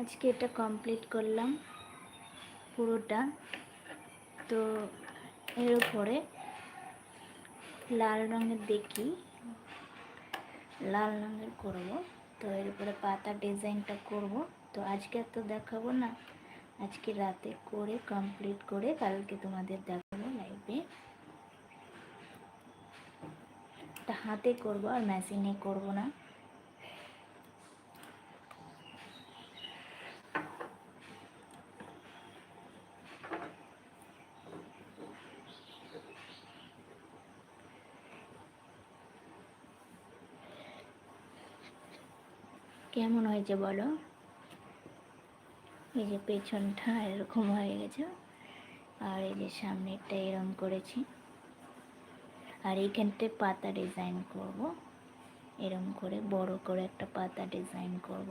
আজকে এটা কমপ্লিট করলাম পুরোটা। তো এর উপরে লাল রঙের দেখি লাল রঙের করব। তো এর উপরে পাতা ডিজাইনটা করব। তো আজকে তো দেখাবো না, আজকে রাতে করে কমপ্লিট করে কালকে তোমাদের দেখাবো লাইভে। এটা হাতে করব আর মেশিনে করব না। কেমন হয়েছে বলো? এই যে পেছনটা এরকম হয়ে গেছে, আর এই যে সামনেরটা এরকম করেছি, আর এইখানটায় পাতা ডিজাইন করব। এরকম করে বড় করে একটা পাতা ডিজাইন করব।